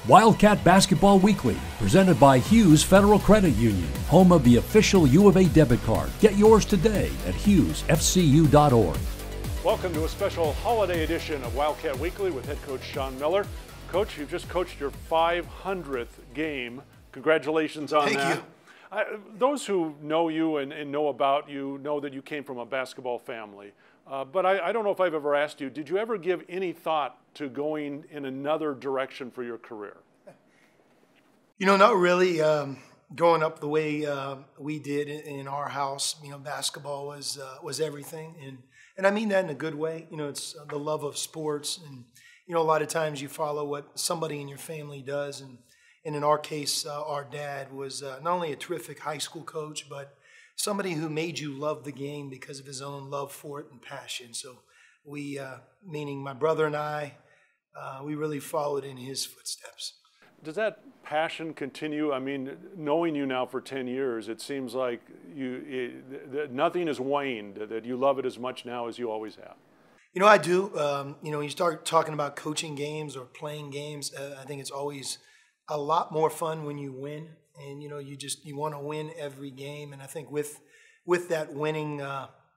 Wildcat Basketball Weekly, presented by Hughes Federal Credit Union, home of the official U of A debit card. Get yours today at hughesfcu.org. Welcome to a special holiday edition of Wildcat Weekly with head coach Sean Miller. Coach, you've just coached your 500th game. Congratulations on that. Thank you. Those who know you and know about you know that you came from a basketball family. But I don't know if I've ever asked you, did you ever give any thought to going in another direction for your career? You know, not really. Growing up the way we did in our house, you know, basketball was everything. And I mean that in a good way. You know, it's the love of sports. And, you know, a lot of times you follow what somebody in your family does. And in our case, our dad was not only a terrific high school coach, but somebody who made you love the game because of his own love for it and passion. So we, meaning my brother and I, we really followed in his footsteps. Does that passion continue? I mean, knowing you now for 10 years, it seems like nothing has waned, that you love it as much now as you always have. You know, I do. You know, when you start talking about coaching games or playing games, I think it's always a lot more fun when you win. And, you know, you want to win every game. And I think with that winning,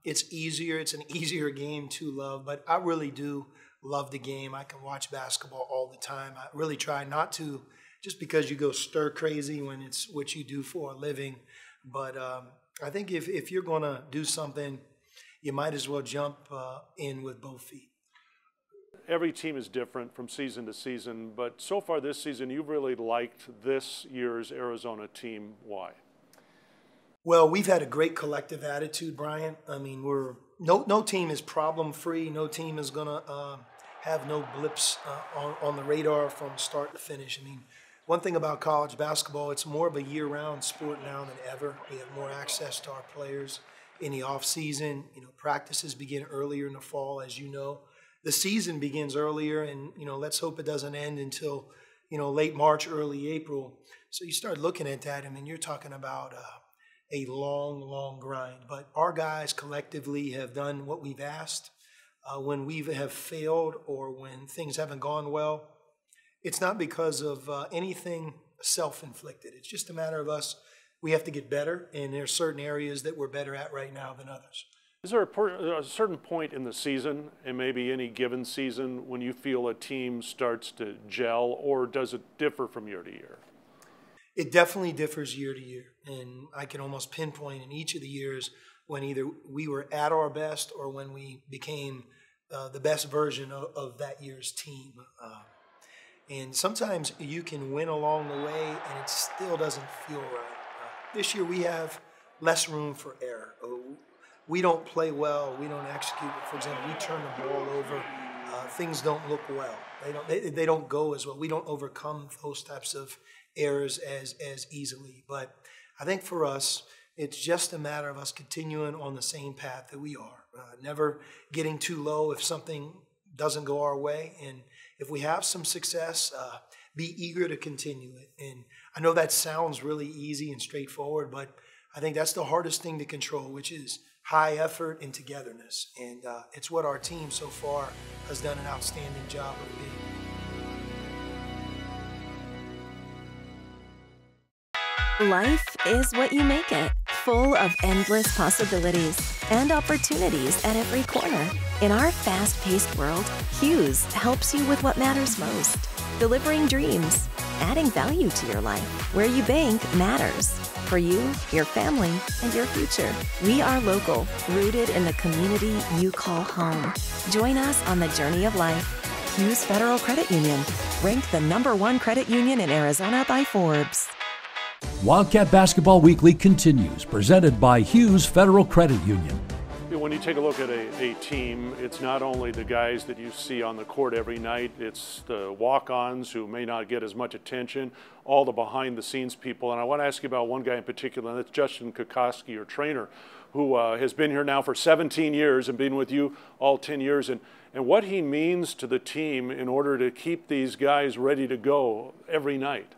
it's easier. It's an easier game to love. But I really do love the game. I can watch basketball all the time. I really try not to, just because you go stir crazy when it's what you do for a living. But I think if you're going to do something, you might as well jump in with both feet. Every team is different from season to season, but so far this season, you've really liked this year's Arizona team. Why? Well, we've had a great collective attitude, Brian. I mean, no team is problem-free. No team is going to have no blips on the radar from start to finish. I mean, one thing about college basketball, it's more of a year-round sport now than ever. We have more access to our players in the off-season. You know, practices begin earlier in the fall, as you know. The season begins earlier, and, you know, let's hope it doesn't end until, you know, late March, early April. So you start looking at that, I mean, you're talking about a long, long grind. But our guys collectively have done what we've asked. When we have failed or when things haven't gone well, it's not because of anything self-inflicted. It's just a matter of us. We have to get better, and there are certain areas that we're better at right now than others. Is there a certain point in the season, and maybe any given season, when you feel a team starts to gel, or does it differ from year to year? It definitely differs year to year, and I can almost pinpoint in each of the years when either we were at our best or when we became the best version of that year's team. And sometimes you can win along the way, and it still doesn't feel right. This year we have less room for error. We don't play well. We don't execute. For example, we turn the ball over. Things don't look well. They don't go as well. We don't overcome those types of errors as easily. But I think for us, it's just a matter of us continuing on the same path that we are. Never getting too low if something doesn't go our way. And if we have some success, be eager to continue it. And I know that sounds really easy and straightforward, but I think that's the hardest thing to control, which is high effort and togetherness. And it's what our team so far has done an outstanding job of being. Life is what you make it, full of endless possibilities and opportunities at every corner. In our fast-paced world, Hughes helps you with what matters most, delivering dreams, adding value to your life. Where you bank matters. For you, your family, and your future. We are local, rooted in the community you call home. Join us on the journey of life. Hughes Federal Credit Union, ranked the #1 credit union in Arizona by Forbes. Wildcat Basketball Weekly continues, presented by Hughes Federal Credit Union. When you take a look at a team, it's not only the guys that you see on the court every night, it's the walk-ons who may not get as much attention, all the behind-the-scenes people. And I want to ask you about one guy in particular, and that's Justin Kokoski, your trainer, who has been here now for 17 years and been with you all 10 years, and what he means to the team in order to keep these guys ready to go every night.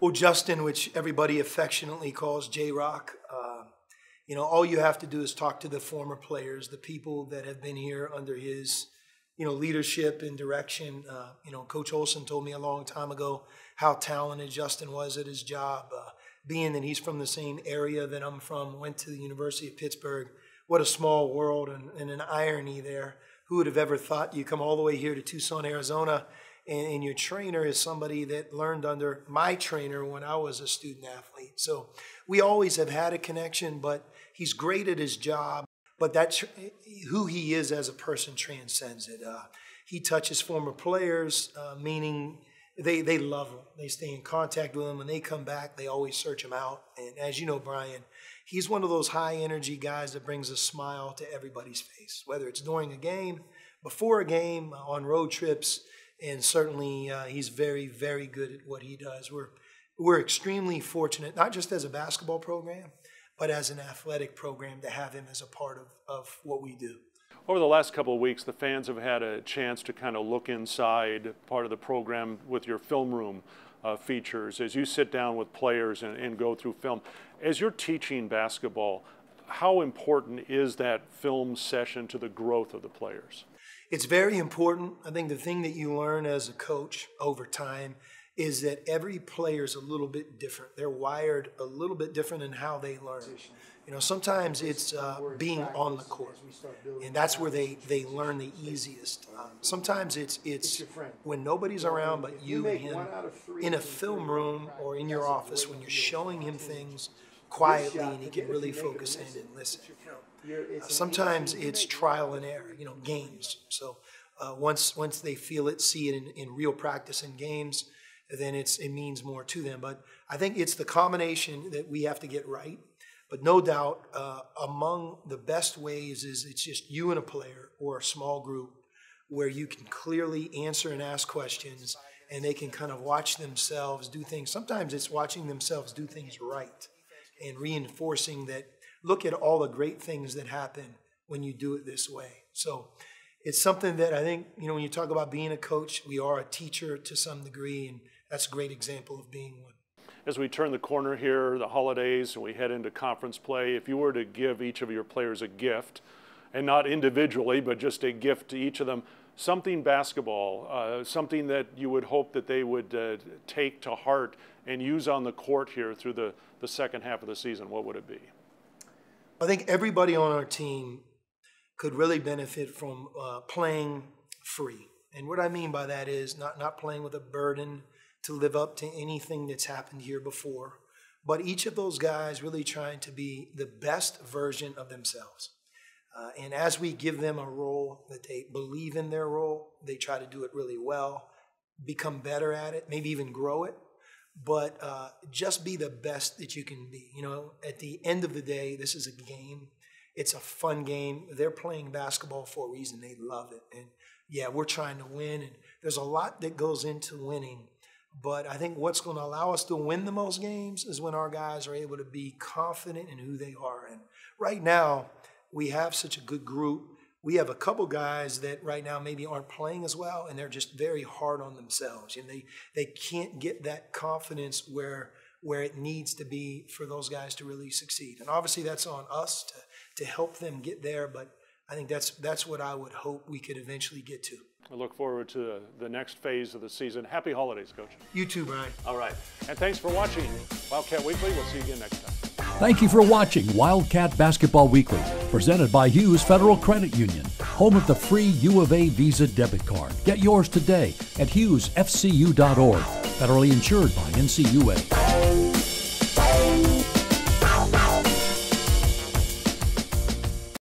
Well, Justin, which everybody affectionately calls J-Rock, you know, all you have to do is talk to the former players, the people that have been here under his, leadership and direction. Coach Olson told me a long time ago how talented Justin was at his job. Being that he's from the same area that I'm from, went to the University of Pittsburgh. What a small world and an irony there. Who would have ever thought you come all the way here to Tucson, Arizona, and your trainer is somebody that learned under my trainer when I was a student athlete. So we always have had a connection, but he's great at his job. But that's who he is as a person transcends it. He touches former players, meaning they love him. They stay in contact with him. When they come back, they always search him out. And as you know, Brian, he's one of those high-energy guys that brings a smile to everybody's face, whether it's during a game, before a game, on road trips, and certainly he's very, very good at what he does. We're extremely fortunate, not just as a basketball program, but as an athletic program to have him as a part of what we do. Over the last couple of weeks, the fans have had a chance to kind of look inside part of the program with your film room features as you sit down with players and go through film. As you're teaching basketball, how important is that film session to the growth of the players? It's very important. I think the thing that you learn as a coach over time is that every player is a little bit different. They're wired a little bit different in how they learn. Sometimes it's being on the court, and that's where they learn the easiest. Sometimes it's when nobody's around but you and him in a film room or in your office when you're showing him things quietly and he can really focus in and listen. Sometimes it's trial and error, games. So once they feel it, see it in real practice in games, then it means more to them. But I think it's the combination that we have to get right. But no doubt, among the best ways is it's just you and a player or a small group where you can clearly answer and ask questions and they can kind of watch themselves do things. Sometimes it's watching themselves do things right and reinforcing that, look at all the great things that happen when you do it this way. So it's something that I think, when you talk about being a coach, we are a teacher to some degree, and that's a great example of being one. As we turn the corner here, the holidays, and we head into conference play, if you were to give each of your players a gift, and not individually, but just a gift to each of them, something basketball, something that you would hope that they would take to heart and use on the court here through the second half of the season, what would it be? I think everybody on our team could really benefit from playing free. And what I mean by that is not playing with a burden to live up to anything that's happened here before, but each of those guys really trying to be the best version of themselves. And as we give them a role that they believe in their role, they try to do it really well, become better at it, maybe even grow it, but just be the best that you can be. At the end of the day, this is a game. It's a fun game. They're playing basketball for a reason. They love it. And yeah, we're trying to win, and there's a lot that goes into winning. But I think what's going to allow us to win the most games is when our guys are able to be confident in who they are. And right now, we have such a good group. We have a couple guys that right now maybe aren't playing as well, and they're just very hard on themselves. And they can't get that confidence where it needs to be for those guys to really succeed. And obviously that's on us to help them get there, but I think that's what I would hope we could eventually get to. I look forward to the next phase of the season. Happy holidays, Coach. You too, Brian. All right. And thanks for watching Wildcat Weekly. We'll see you again next time. Thank you for watching Wildcat Basketball Weekly, presented by Hughes Federal Credit Union, home of the free U of A Visa debit card. Get yours today at hughesfcu.org, federally insured by NCUA.